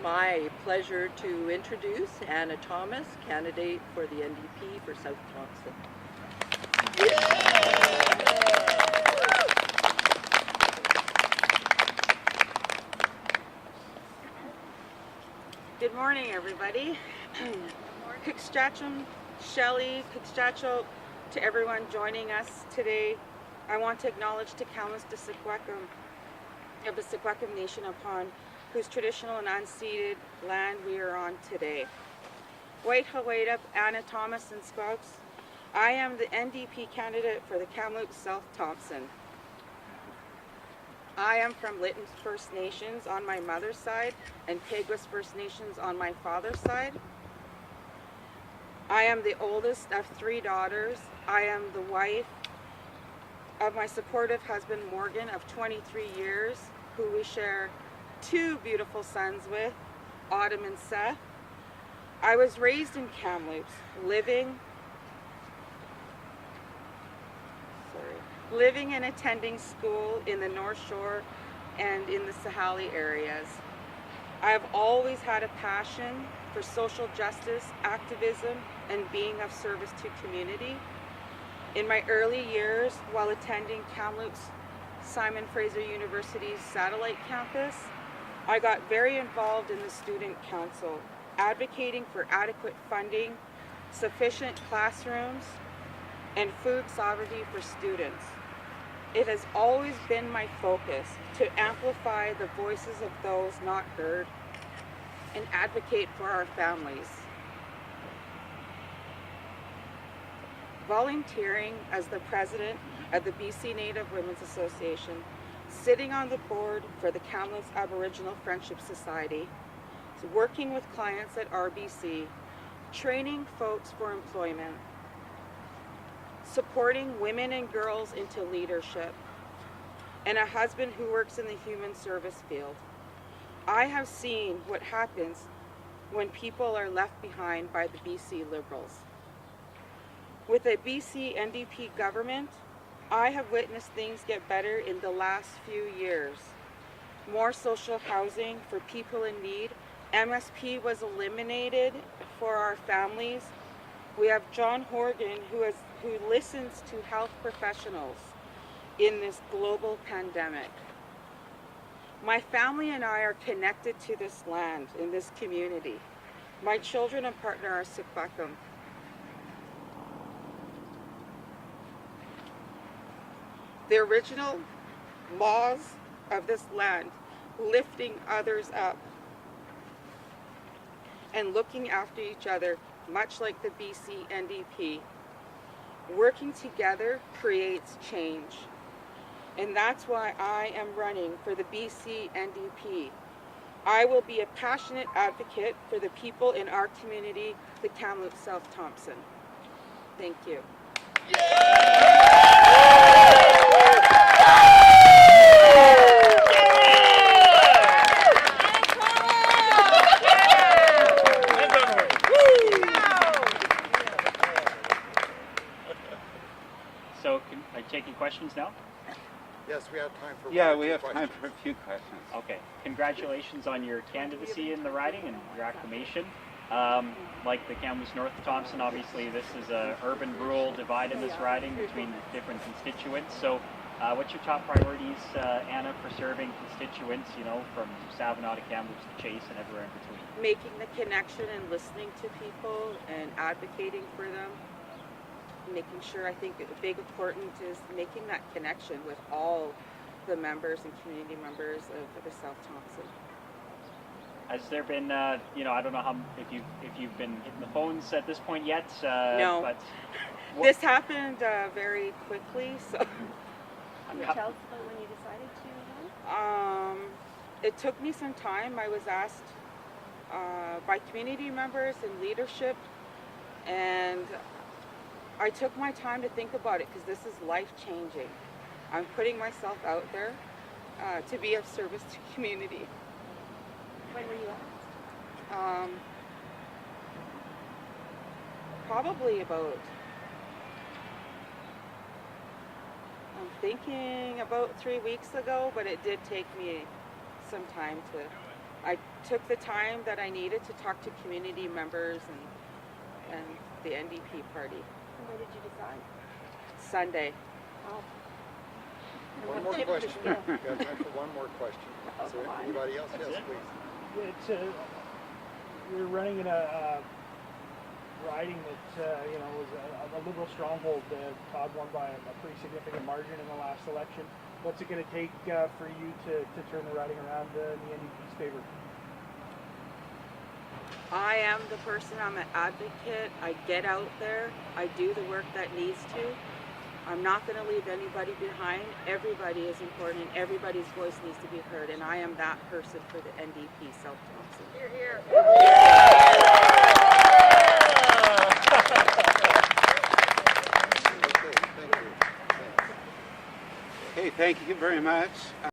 my pleasure to introduce Anna Thomas, candidate for the NDP for South Thompson. Good morning, everybody. Kikstachum, Shelley, Kikstacho, to everyone joining us today. I want to acknowledge to Kamloops-South of the Secwepemc Nation upon whose traditional and unceded land we are on today. Wait Hawaii, Anna Thomas and Spokes. I am the NDP candidate for the Kamloops-South Thompson. I am from Lytton First Nations on my mother's side and Peguis First Nations on my father's side. I am the oldest of 3 daughters. I am the wife of my supportive husband Morgan of 23 years, who we share 2 beautiful sons with, Autumn and Seth. I was raised in Kamloops, living and attending school in the North Shore and in the Sahali areas. I have always had a passion for social justice, activism, and being of service to community. In my early years, while attending Kamloops Simon Fraser University's satellite campus, I got very involved in the student council, advocating for adequate funding, sufficient classrooms, and food sovereignty for students. It has always been my focus to amplify the voices of those not heard and advocate for our families. Volunteering as the president of the BC Native Women's Association, sitting on the board for the Kamloops Aboriginal Friendship Society, working with clients at RBC, training folks for employment, supporting women and girls into leadership, and a husband who works in the human service field. I have seen what happens when people are left behind by the BC Liberals. With a BC NDP government, I have witnessed things get better in the last few years. More social housing for people in need. MSP was eliminated for our families. We have John Horgan, who listens to health professionals in this global pandemic. My family and I are connected to this land, in this community. My children and partner are Secwepemc. The original laws of this land, lifting others up and looking after each other, much like the BC NDP. Working together creates change. And that's why I am running for the BC NDP. I will be a passionate advocate for the people in our community, the Kamloops-South Thompson. Thank you. So, are you taking questions now? Yes, we have time for time for a few questions. Okay. Congratulations on your candidacy in the riding and your acclamation. Like the Kamloops North Thompson, obviously this is a urban-rural divide in this riding between different constituents. So, what's your top priorities, Anna, for serving constituents, from Savannah to Kamloops to Chase and everywhere in between? Making the connection and listening to people and advocating for them. Making sure, I think a big important is making that connection with all the members and community members of the South Thompson. Has there been, I don't know if you've been hitting the phones at this point yet? No. But this happened very quickly, so. Can you tell us about when you decided to run? It took me some time. I was asked by community members and leadership, and I took my time to think about it because this is life-changing. I'm putting myself out there to be of service to community. When were you asked? Probably about, I'm thinking about 3 weeks ago, but it did take me some time to I took the time that I needed to talk to community members and the NDP party. And where did you decide? Sunday. Oh. And One what more tips question. did you We get? have time for one more question. Is there go on. anybody else? That's Yes, it. please. It's you're running in a riding that was a liberal stronghold. Todd won by a pretty significant margin in the last election. What's it going to take for you to turn the riding around in the NDP's favor? I am the person, I'm an advocate. I get out there. I do the work that needs to. I'm not going to leave anybody behind. Everybody is important. Everybody's voice needs to be heard. And I am that person for the NDP South Thompson. Here, here. Okay, thank you. Thanks. Okay, thank you very much.